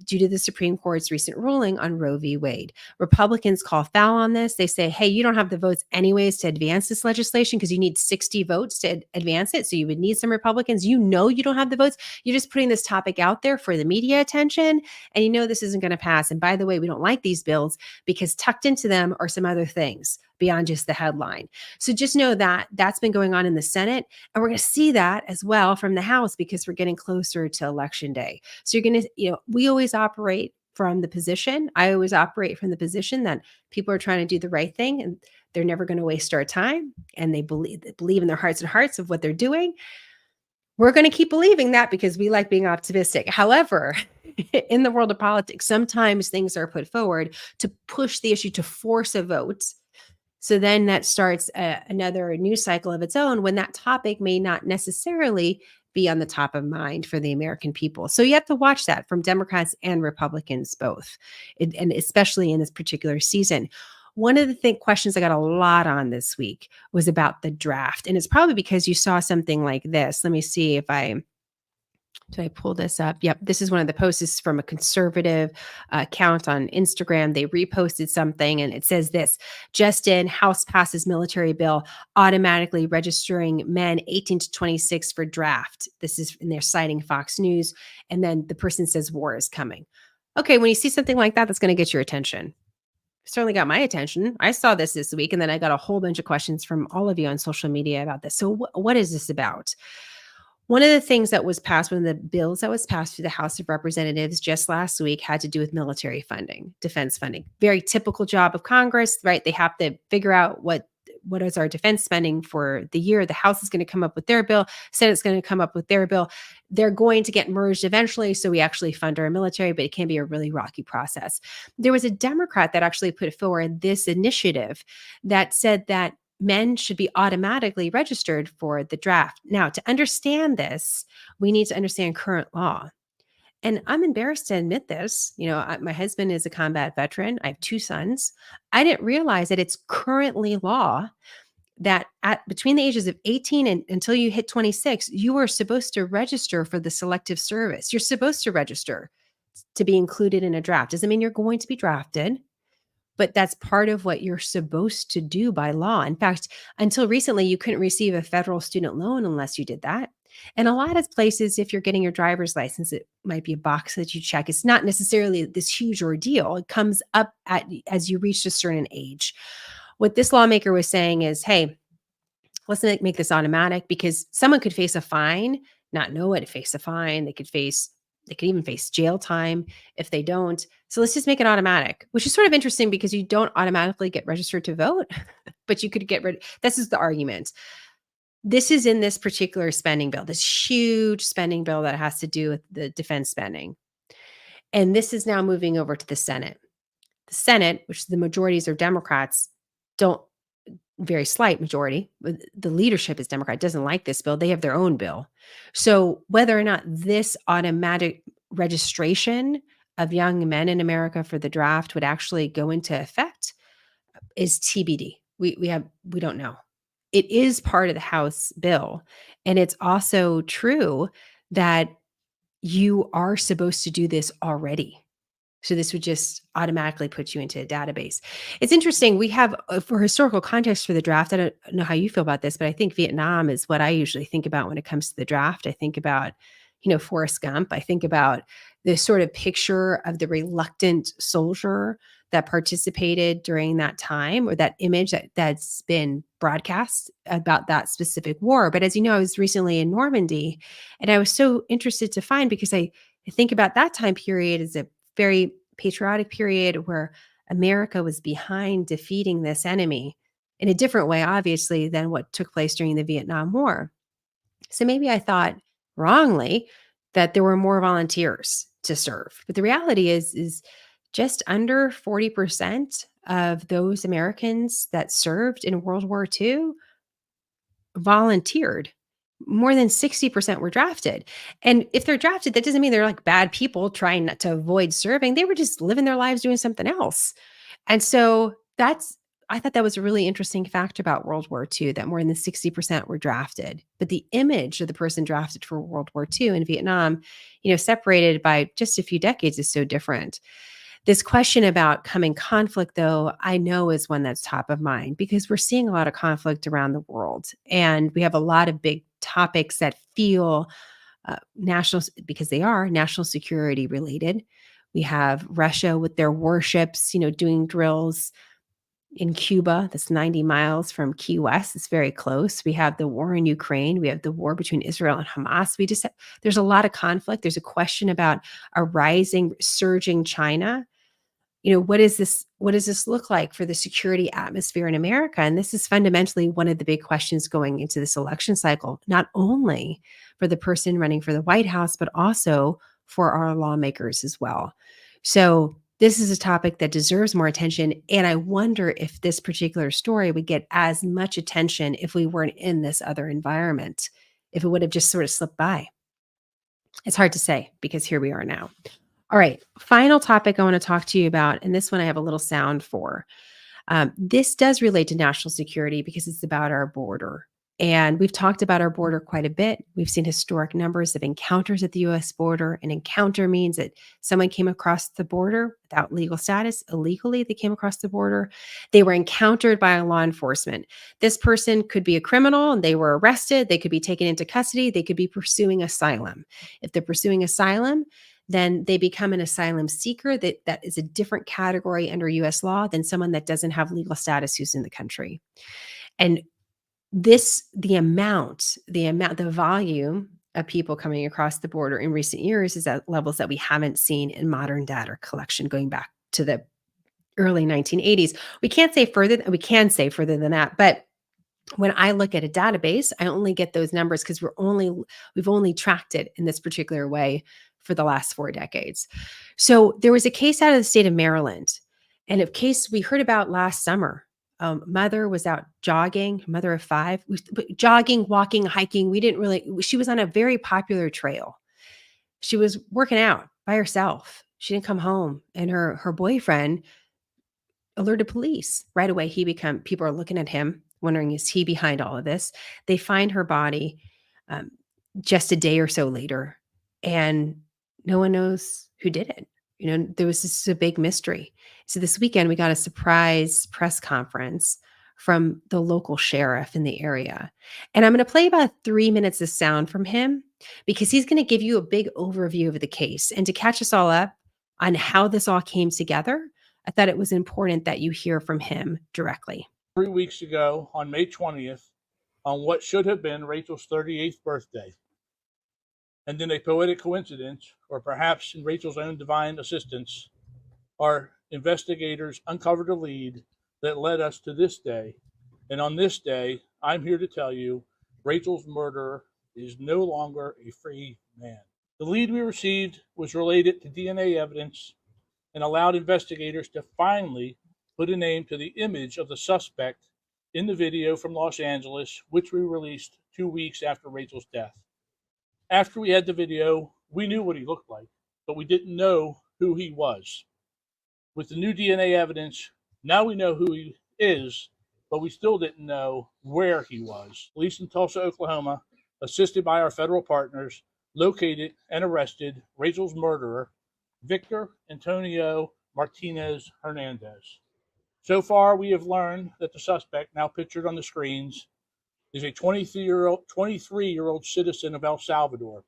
Speaker 1: due to the Supreme Court's recent ruling on Roe v. Wade. Republicans call foul on this. They say, hey, you don't have the votes anyways to advance this legislation because you need 60 votes to advance it. So you would need some Republicans. You don't have the votes. You're just putting this topic out there for the media attention. And this isn't going to pass. And by the way, we don't like these bills because tucked into them are some other things beyond just the headline. So just know that that's been going on in the Senate. And we're going to see that as well from the House because we're getting closer to Election Day. So you're going to, we always operate from the position. I always operate from the position that people are trying to do the right thing and they're never going to waste our time. And they believe in their hearts and hearts of what they're doing. We're going to keep believing that because we like being optimistic. However, in the world of politics, sometimes things are put forward to push the issue to force a vote. So then that starts another news cycle of its own when that topic may not necessarily be on the top of mind for the American people. So you have to watch that from Democrats and Republicans both, and especially in this particular season. One of the questions I got a lot on this week was about the draft. And it's probably because you saw something like this. Let me see if did I pull this up? Yep. This is one of the posts from a conservative account on Instagram. They reposted something and it says this: just in, House passes military bill automatically registering men 18 to 26 for draft. This is, and they're citing Fox News. And then the person says war is coming. Okay. When you see something like that, that's going to get your attention. Certainly got my attention. I saw this week, and then I got a whole bunch of questions from all of you on social media about this. So what is this about? One of the things that was passed, one of the bills that was passed through the House of Representatives just last week had to do with military funding, defense funding. Very typical job of Congress, right? They have to figure out what is our defense spending for the year. The House is going to come up with their bill. Senate's going to come up with their bill. They're going to get merged eventually, so we actually fund our military, but it can be a really rocky process. There was a Democrat that actually put forward this initiative that said that men should be automatically registered for the draft. Now, to understand this, we need to understand current law. And I'm embarrassed to admit this. My husband is a combat veteran. I have 2 sons. I didn't realize that it's currently law that between the ages of 18 and until you hit 26, you are supposed to register for the Selective Service. You're supposed to register to be included in a draft. Doesn't mean you're going to be drafted, but that's part of what you're supposed to do by law. In fact, until recently, you couldn't receive a federal student loan unless you did that. And a lot of places, if you're getting your driver's license, it might be a box that you check. It's not necessarily this huge ordeal. It comes up as you reach a certain age. What this lawmaker was saying is, hey, let's make this automatic, because someone could face a fine, not know it, face a fine. They could even face jail time if they don't. So let's just make it automatic, which is sort of interesting because you don't automatically get registered to vote, but you could get rid. This is the argument. This is in this particular spending bill, this huge spending bill that has to do with the defense spending. And this is now moving over to the Senate. The Senate, which the majorities are Democrats, very slight majority, the leadership is Democrat, doesn't like this bill. They have their own bill. So whether or not this automatic registration of young men in America for the draft would actually go into effect is TBD. We don't know. It is part of the House bill. And it's also true that you are supposed to do this already. So this would just automatically put you into a database. It's interesting. We have, for historical context for the draft, I don't know how you feel about this, but I think Vietnam is what I usually think about when it comes to the draft. I think about, Forrest Gump. I think about the sort of picture of the reluctant soldier that participated during that time, or that image that's been broadcast about that specific war. But as you know, I was recently in Normandy, and I was so interested to find, because I think about that time period as a very patriotic period where America was behind defeating this enemy in a different way, obviously, than what took place during the Vietnam War. So maybe I thought wrongly that there were more volunteers to serve. But the reality is just under 40% of those Americans that served in World War II volunteered. More than 60% were drafted. And if they're drafted, that doesn't mean they're like bad people trying not to avoid serving. They were just living their lives doing something else. And so I thought that was a really interesting fact about World War II, that more than 60% were drafted. But the image of the person drafted for World War II in Vietnam, separated by just a few decades, is so different. This question about coming conflict, though, I know is one that's top of mind, because we're seeing a lot of conflict around the world. And we have a lot of big topics that feel national, because they are national security related. We have Russia with their warships, doing drills in Cuba. That's 90 miles from Key West. It's very close. We have the war in Ukraine. We have the war between Israel and Hamas. There's a lot of conflict. There's a question about a rising, surging China. What does this look like for the security atmosphere in America? And this is fundamentally one of the big questions going into this election cycle, not only for the person running for the White House, but also for our lawmakers as well. So this is a topic that deserves more attention. And I wonder if this particular story would get as much attention if we weren't in this other environment, if it would have just sort of slipped by. It's hard to say, because here we are now. All right, final topic I want to talk to you about, and this one I have a little sound for. This does relate to national security because it's about our border. And we've talked about our border quite a bit. We've seen historic numbers of encounters at the US border. An encounter means that someone came across the border without legal status, illegally. They came across the border. They were encountered by law enforcement. This person could be a criminal and they were arrested. They could be taken into custody. They could be pursuing asylum. If they're pursuing asylum, then they become an asylum seeker. That is a different category under US law than someone that doesn't have legal status who's in the country. And the volume of people coming across the border in recent years is at levels that we haven't seen in modern data collection going back to the early 1980s. We can say further than that, but when I look at a database, I only get those numbers because we've only tracked it in this particular way for the last 4 decades. So there was a case out of the state of Maryland, and a case we heard about last summer. Mother was out jogging, mother of 5, jogging, walking, hiking. She was on a very popular trail. She was working out by herself. She didn't come home, and her boyfriend alerted police. Right away, people are looking at him, wondering, is he behind all of this? They find her body just a day or so later, and no one knows who did it. There was this a big mystery. So this weekend, we got a surprise press conference from the local sheriff in the area. And I'm going to play about 3 minutes of sound from him, because he's going to give you a big overview of the case. And to catch us all up on how this all came together, I thought it was important that you hear from him directly.
Speaker 2: 3 weeks ago, on May 20th, on what should have been Rachel's 38th birthday. And then a poetic coincidence, or perhaps in Rachel's own divine assistance, our investigators uncovered a lead that led us to this day. And on this day, I'm here to tell you, Rachel's murderer is no longer a free man. The lead we received was related to DNA evidence and allowed investigators to finally put a name to the image of the suspect in the video from Los Angeles, which we released 2 weeks after Rachel's death. After we had the video, we knew what he looked like, but we didn't know who he was. With the new DNA evidence, now we know who he is, but we still didn't know where he was. Police in Tulsa, Oklahoma, assisted by our federal partners, located and arrested Rachel's murderer, Victor Antonio Martinez Hernandez. So far, we have learned that the suspect, now pictured on the screens, is a 23-year-old citizen of El Salvador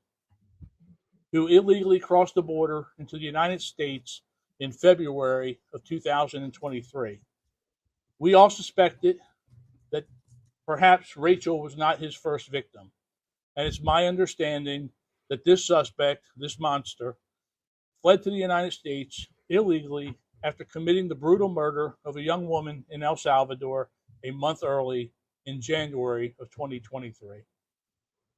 Speaker 2: who illegally crossed the border into the United States in February of 2023. We all suspected that perhaps Rachel was not his first victim, and it's my understanding that this suspect, this monster, fled to the United States illegally after committing the brutal murder of a young woman in El Salvador a month early in January of 2023.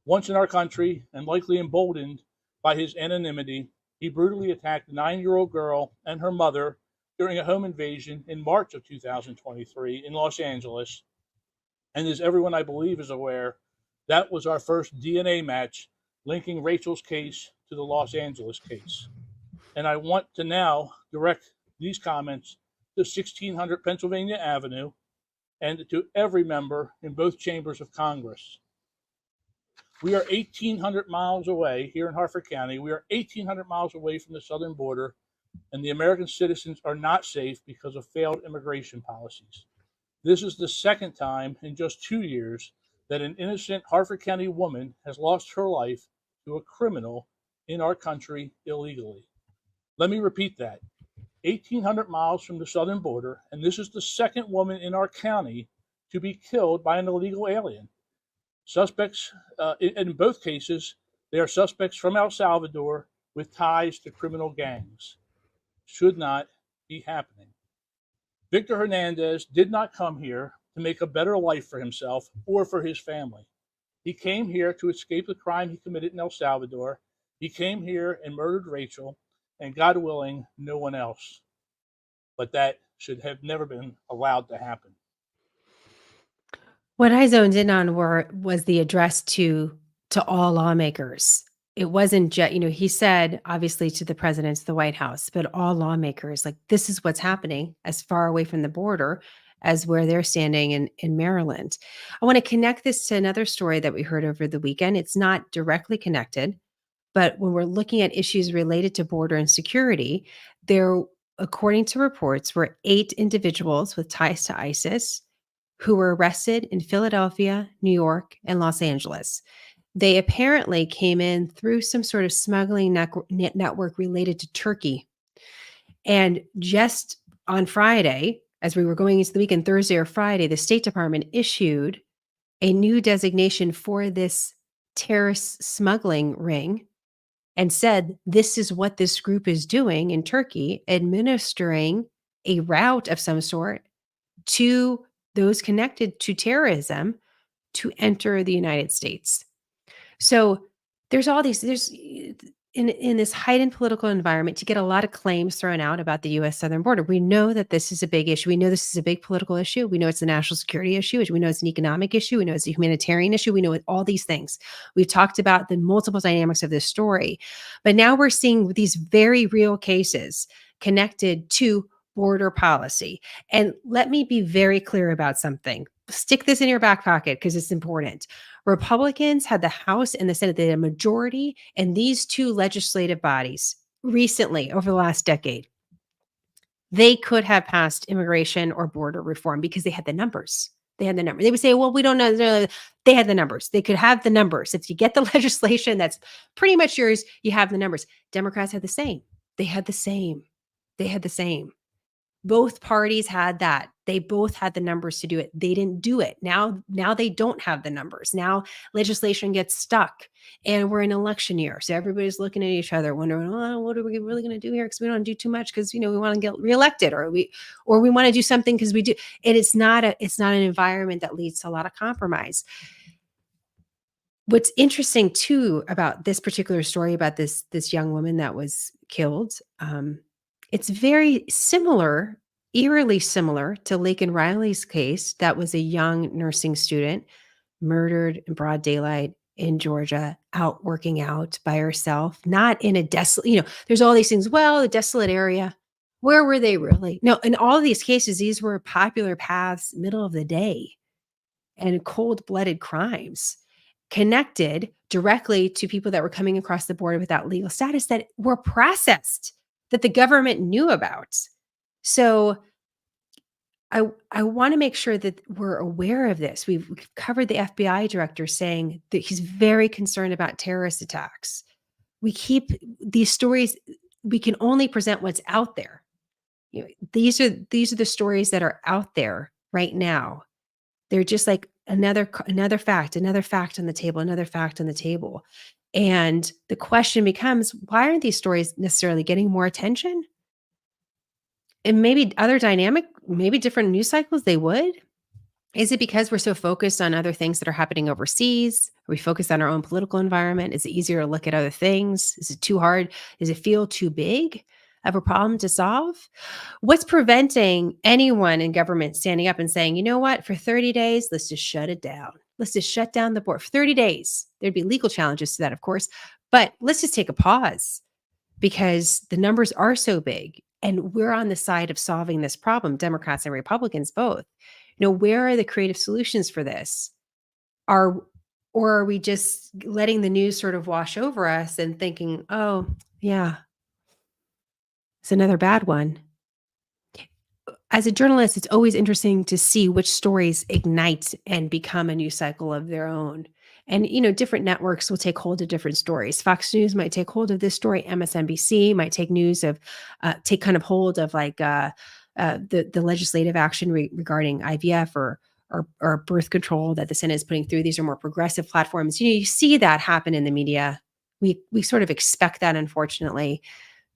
Speaker 2: Once in our country, and likely emboldened by his anonymity, he brutally attacked a 9-year-old girl and her mother during a home invasion in March of 2023 in Los Angeles. And as everyone I believe is aware, that was our first DNA match linking Rachel's case to the Los Angeles case. And I want to now direct these comments to 1600 Pennsylvania Avenue and to every member in both chambers of Congress. We are 1,800 miles away here in Harford County. We are 1,800 miles away from the southern border, and the American citizens are not safe because of failed immigration policies. This is the second time in just 2 years that an innocent Harford County woman has lost her life to a criminal in our country illegally. Let me repeat that. 1,800 miles from the southern border, and this is the second woman in our county to be killed by an illegal alien. Suspects, in both cases, they are suspects from El Salvador with ties to criminal gangs. Should not be happening. Victor Hernandez did not come here to make a better life for himself or for his family. He came here to escape the crime he committed in El Salvador. He came here and murdered Rachel, and God willing, no one else. But that should have never been allowed to happen.
Speaker 1: What I zoned in on was the address to all lawmakers. It wasn't just, he said obviously to the president, to the White House, but all lawmakers, like this is what's happening as far away from the border as where they're standing in Maryland. I want to connect this to another story that we heard over the weekend. It's not directly connected, but when we're looking at issues related to border and security, there, according to reports, were 8 individuals with ties to ISIS who were arrested in Philadelphia, New York, and Los Angeles. They apparently came in through some sort of smuggling network related to Turkey. And just on Friday, as we were going into the weekend, Thursday or Friday, the State Department issued a new designation for this terrorist smuggling ring and said, this is what this group is doing in Turkey, administering a route of some sort to those connected to terrorism to enter the United States. So there's all these, in this heightened political environment, to get a lot of claims thrown out about the U.S. southern border. We know that this is a big issue. We know this is a big political issue. We know it's a national security issue. We know it's an economic issue. We know it's a humanitarian issue. We know all these things. We've talked about the multiple dynamics of this story. But now we're seeing these very real cases connected to border policy. And let me be very clear about something. Stick this in your back pocket because it's important. Republicans had the House and the Senate. They had a majority in these 2 legislative bodies recently over the last decade. They could have passed immigration or border reform because they had the numbers. They had the numbers. They would say, well, we don't know. They had the numbers. They could have the numbers. If you get the legislation that's pretty much yours, you have the numbers. Democrats had the same. They had the same. They had the same. Both parties had that. They both had the numbers to do it. They didn't do it. Now they don't have the numbers. Now legislation gets stuck and we're in election year. So everybody's looking at each other wondering, oh, what are we really going to do here? Because we don't do too much because, we want to get reelected or we want to do something because we do. And it's not an environment that leads to a lot of compromise. What's interesting too about this particular story about this young woman that was killed, it's very similar, eerily similar to Laken Riley's case. That was a young nursing student murdered in broad daylight in Georgia, out working out by herself, not in a desolate, there's all these things. Well, a desolate area. Where were they really? No, in all of these cases, these were popular paths, middle of the day, and cold-blooded crimes. connected directly to people that were coming across the border without legal status that were processed, that the government knew about. So I want to make sure that we're aware of this. We've covered the FBI director saying that he's very concerned about terrorist attacks. We keep these stories, we can only present what's out there. These are the stories that are out there right now. They're just like another fact, another fact on the table, another fact on the table. And the question becomes, why aren't these stories necessarily getting more attention? And maybe other dynamic, maybe different news cycles, they would. Is it because we're so focused on other things that are happening overseas? Are we focused on our own political environment? Is it easier to look at other things? Is it too hard? Does it feel too big of a problem to solve? What's preventing anyone in government standing up and saying, you know what, for 30 days, let's just shut it down. Let's just shut down the border for 30 days. There'd be legal challenges to that, of course, but let's just take a pause because the numbers are so big and we're on the side of solving this problem, Democrats and Republicans both. Where are the creative solutions for this? Or are we just letting the news sort of wash over us and thinking, oh, yeah, it's another bad one? As a journalist, it's always interesting to see which stories ignite and become a news cycle of their own. And, different networks will take hold of different stories. Fox News might take hold of this story. MSNBC might take take kind of hold of the legislative action regarding IVF or birth control that the Senate is putting through. These are more progressive platforms. You see that happen in the media. We sort of expect that, unfortunately.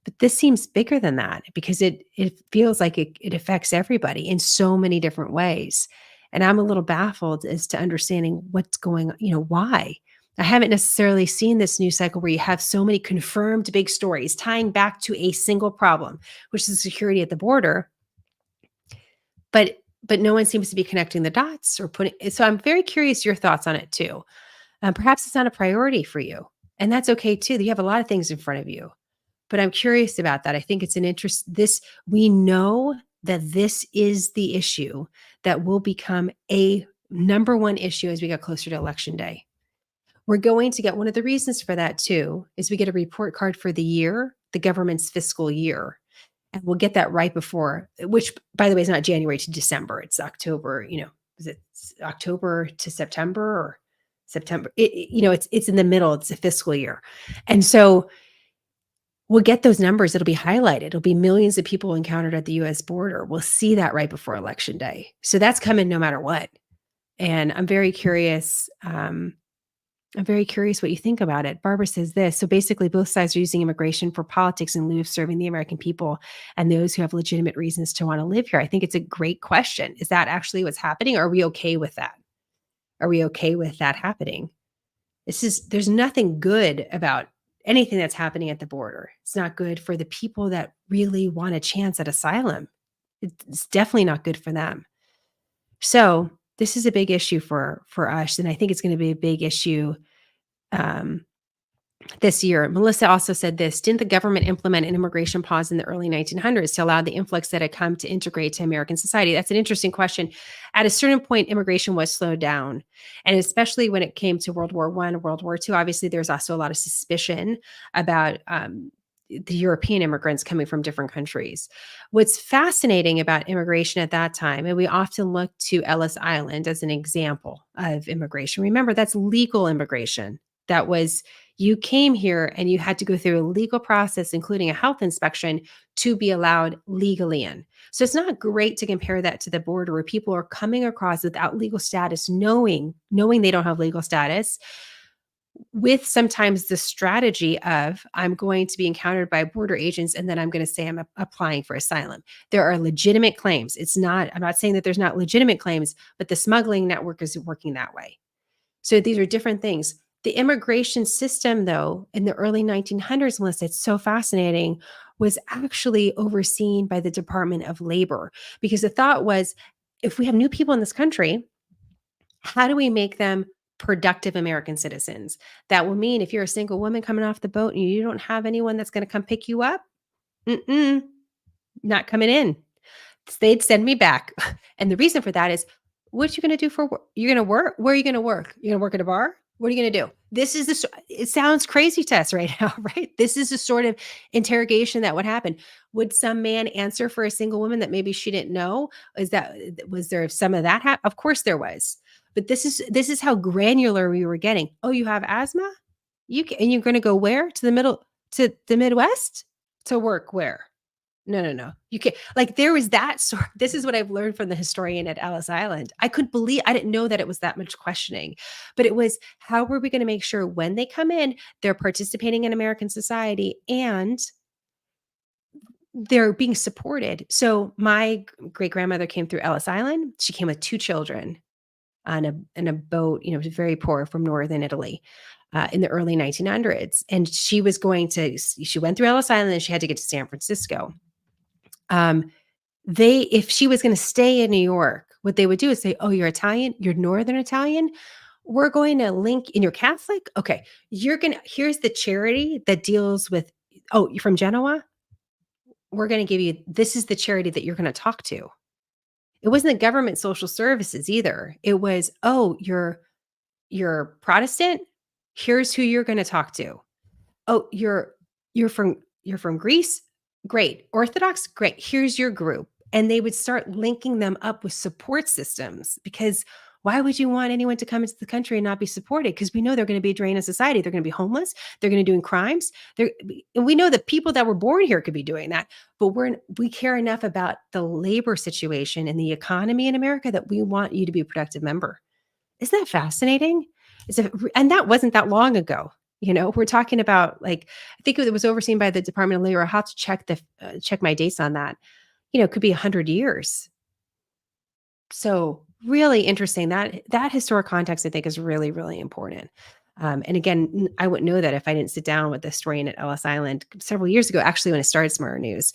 Speaker 1: But this seems bigger than that because it feels like it affects everybody in so many different ways. And I'm a little baffled as to understanding what's going on, why. I haven't necessarily seen this news cycle where you have so many confirmed big stories tying back to a single problem, which is security at the border. But no one seems to be connecting the dots or putting. So I'm very curious your thoughts on it too. Perhaps it's not a priority for you, and that's okay too. You have a lot of things in front of you. But I'm curious about that. I think it's an interest. We know that this is the issue that will become a number one issue as we get closer to election day. We're going to get one of the reasons for that too, is we get a report card for the year, the government's fiscal year. And we'll get that right before, which by the way, is not January to December. It's October, is it October to September or September? It's in the middle. It's a fiscal year. And so we'll get those numbers. It'll be highlighted. It'll be millions of people encountered at the U.S. border. We'll see that right before Election Day. So that's coming no matter what. And I'm very curious. I'm very curious what you think about it. Barbara says this. So basically, both sides are using immigration for politics in lieu of serving the American people and those who have legitimate reasons to want to live here. I think it's a great question. Is that actually what's happening? Are we okay with that? Are we okay with that happening? There's nothing good about anything that's happening at the border. It's not good for the people that really want a chance at asylum. It's definitely not good for them. So this is a big issue for us. And I think it's going to be a big issue this year. Melissa also said this: didn't the government implement an immigration pause in the early 1900s to allow the influx that had come to integrate to American society? That's an interesting question. At a certain point, immigration was slowed down. And especially when it came to World War I, World War II, obviously there's also a lot of suspicion about the European immigrants coming from different countries. What's fascinating about immigration at that time, and we often look to Ellis Island as an example of immigration. Remember, that's legal immigration. That was, you came here and you had to go through a legal process, including a health inspection, to be allowed legally in. So it's not great to compare that to the border where people are coming across without legal status, knowing they don't have legal status, with sometimes the strategy of, I'm going to be encountered by border agents and then I'm going to say I'm applying for asylum. There are legitimate claims. I'm not saying that there's not legitimate claims, but the smuggling network is working that way. So these are different things. The immigration system, though, in the early 1900s, Melissa, it's so fascinating, was actually overseen by the Department of Labor, because the thought was, if we have new people in this country, how do we make them productive American citizens? That will mean if you're a single woman coming off the boat and you don't have anyone that's going to come pick you up, not coming in. They'd send me back. And the reason for that is, what you going to do for work? You're going to work? Where are you going to work? You're going to work at a bar? What are you going to do? This is it sounds crazy to us right now, right? This is the sort of interrogation that would happen. Would some man answer for a single woman that maybe she didn't know? Was there some of that? Of course there was. But this is how granular we were getting. Oh, you have asthma? And you're going to go where? To the Midwest to work where? No, no, no. You can't like, there was that sort this is what I've learned from the historian at Ellis Island. I didn't know that it was that much questioning, but it was, how were we gonna make sure when they come in, they're participating in American society and they're being supported? So, my great-grandmother came through Ellis Island. She came with 2 children on a boat, very poor from northern Italy, in the early 1900s, and she went through Ellis Island, and she had to get to San Francisco. Um, if she was gonna stay in New York, what they would do is say, "Oh, you're Italian? You're Northern Italian? We're going to link and you're Catholic? Okay, here's the charity that deals with, oh, you're from Genoa? We're gonna give you this is the charity that you're gonna talk to." It wasn't the government social services either. It was, "Oh, you're Protestant? Here's who you're gonna talk to. Oh, you're from Greece? Great. Orthodox? Great. Here's your group." And they would start linking them up with support systems, because why would you want anyone to come into the country and not be supported? Because we know they're going to be a drain on society. They're going to be homeless. They're going to be doing crimes. And we know that people that were born here could be doing that. But we care enough about the labor situation and the economy in America that we want you to be a productive member. Isn't that fascinating? And that wasn't that long ago. We're talking about, like, I think it was overseen by the Department of Labor. I'll have to check my dates on that. It could be 100 years. So really interesting. That historic context, I think, is really, really important. And again, I wouldn't know that if I didn't sit down with the historian at Ellis Island several years ago, actually, when I started Smart News.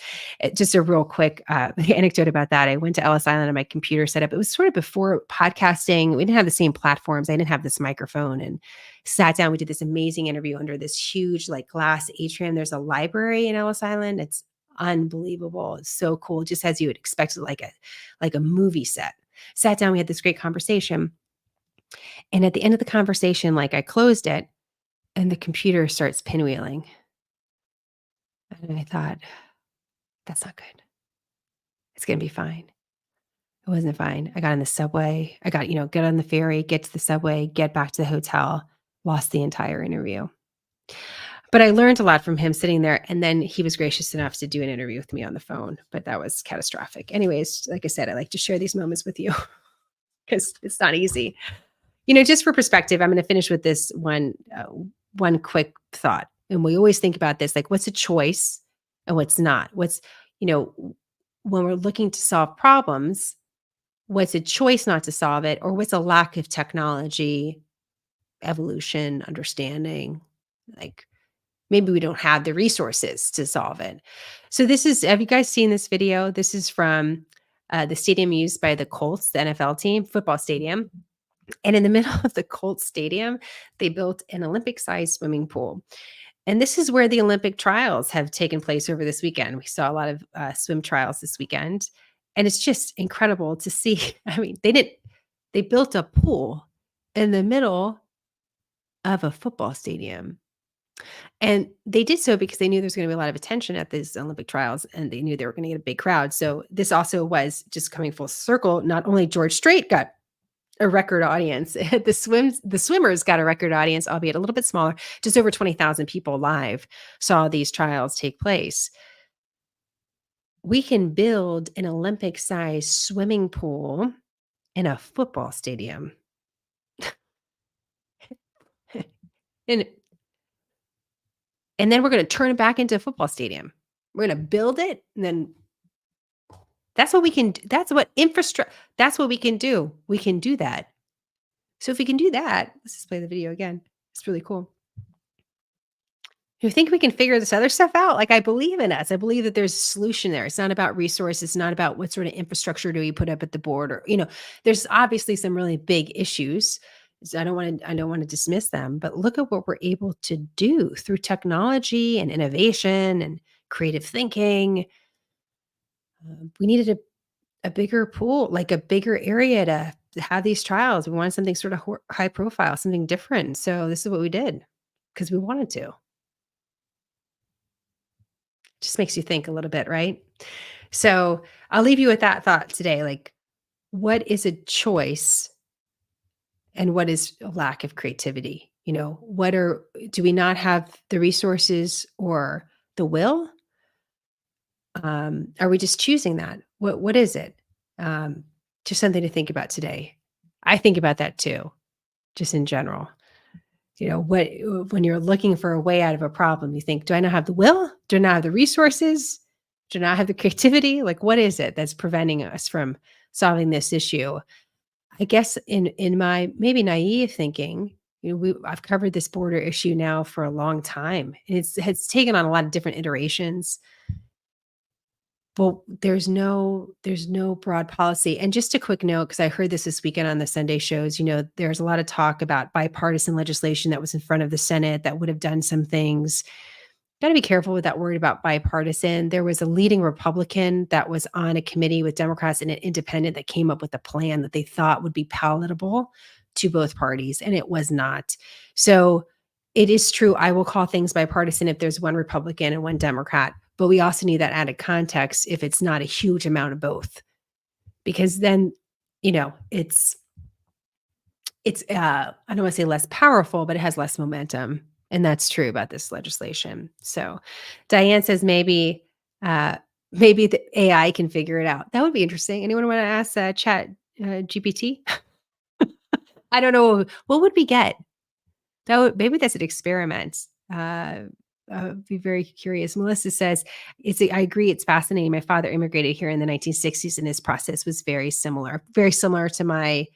Speaker 1: Just a real quick anecdote about that. I went to Ellis Island and my computer set up. It was sort of before podcasting. We didn't have the same platforms. I didn't have this microphone, and sat down. We did this amazing interview under this huge, like, glass atrium. There's a library in Ellis Island. It's unbelievable. It's so cool. Just as you would expect, like a movie set. Sat down. We had this great conversation. And at the end of the conversation, like, I closed it and the computer starts pinwheeling. And I thought, that's not good. It's going to be fine. It wasn't fine. I got on the subway. I got, get on the ferry, get to the subway, get back to the hotel, lost the entire interview. But I learned a lot from him sitting there. And then he was gracious enough to do an interview with me on the phone. But that was catastrophic. Anyways, like I said, I like to share these moments with you because it's not easy. Just for perspective, I'm going to finish with this one quick thought. And we always think about this, like, what's a choice and what's not? When we're looking to solve problems, what's a choice not to solve it, or what's a lack of technology, evolution, understanding? Like, maybe we don't have the resources to solve it. So have you guys seen this video? This is from the stadium used by the Colts, the NFL team, football stadium. And in the middle of the Colts stadium, they built an Olympic-sized swimming pool. And this is where the Olympic trials have taken place over this weekend. We saw a lot of swim trials this weekend. And it's just incredible to see. I mean, they built a pool in the middle of a football stadium. And they did so because they knew there's going to be a lot of attention at these Olympic trials, and they knew they were going to get a big crowd. So this also was, just coming full circle, not only George Strait got a record audience, the swimmers got a record audience, albeit a little bit smaller. Just over 20,000 people live saw these trials take place. We can build an Olympic-sized swimming pool in a football stadium. And then we're going to turn it back into a football stadium. We're going to build it, and then that's what we can. That's what we can do. We can do that. So if we can do that, let's just play the video again. It's really cool. You think we can figure this other stuff out? Like, I believe in us. I believe that there's a solution there. It's not about resources. It's not about what sort of infrastructure do we put up at the border. There's obviously some really big issues. So I don't want to dismiss them, but look at what we're able to do through technology and innovation and creative thinking. We needed a bigger pool, like a bigger area have these trials. We wanted something sort of high profile, something different. So this is what we did because we wanted to. Just makes you think a little bit, right? So I'll leave you with that thought today. Like, what is a choice and what is a lack of creativity? Do we not have the resources or the will? Are we just choosing that? What is it? Um, just something to think about today. I think about that too, just in general. When you're looking for a way out of a problem, you think, do I not have the will? Do I not have the resources? Do I not have the creativity? Like, what is it that's preventing us from solving this issue? I guess in my maybe naive thinking, I've covered this border issue now for a long time. And it's taken on a lot of different iterations. But there's no broad policy. And just a quick note, because I heard this weekend on the Sunday shows, there's a lot of talk about bipartisan legislation that was in front of the Senate that would have done some things. Got to be careful with that word about bipartisan. There was a leading Republican that was on a committee with Democrats and an independent that came up with a plan that they thought would be palatable to both parties, and it was not. So it is true. I will call things bipartisan if there's one Republican and one Democrat, but we also need that added context if it's not a huge amount of both, because then, it's I don't want to say less powerful, but it has less momentum. And that's true about this legislation. So Diane says maybe the AI can figure it out. That would be interesting. Anyone want to ask Chat GPT? I don't know. What would we get? Maybe that's an experiment. I'd be very curious. Melissa says, I agree. It's fascinating. My father immigrated here in the 1960s, and his process was very similar to my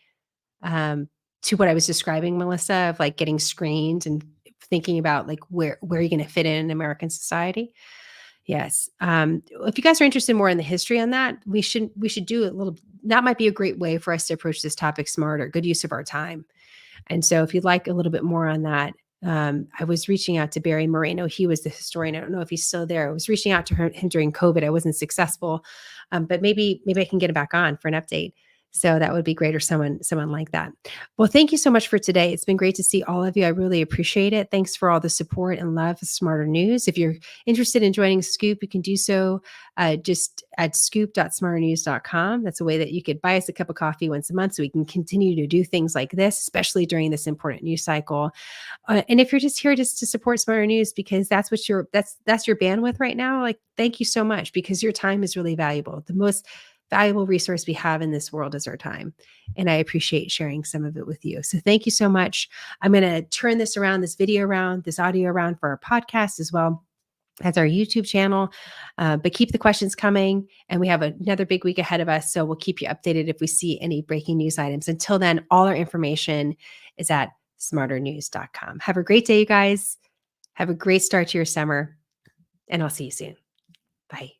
Speaker 1: to what I was describing, Melissa, of like getting screened and thinking about like where you're going to fit in American society. Yes. If you guys are interested more in the history on that, we should do a little. That might be a great way for us to approach this topic smarter. Good use of our time. And so, if you'd like a little bit more on that, I was reaching out to Barry Moreno. He was the historian. I don't know if he's still there. I was reaching out to him during COVID. I wasn't successful, but maybe I can get him back on for an update. So that would be great, or someone like that. Well, thank you so much for today. It's been great to see all of you. I really appreciate it. Thanks for all the support and love of Smarter News. If you're interested in joining Scoop, you can do so just at scoop.smarternews.com. That's a way that you could buy us a cup of coffee once a month so we can continue to do things like this, especially during this important news cycle. And if you're just here just to support Smarter News because that's your bandwidth right now, like, thank you so much, because your time is really valuable. The most valuable resource we have in this world is our time. And I appreciate sharing some of it with you. So thank you so much. I'm going to turn this video around, this audio around for our podcast as well. That's our YouTube channel. But keep the questions coming. And we have another big week ahead of us. So we'll keep you updated if we see any breaking news items. Until then, all our information is at smarternews.com. Have a great day, you guys. Have a great start to your summer. And I'll see you soon. Bye.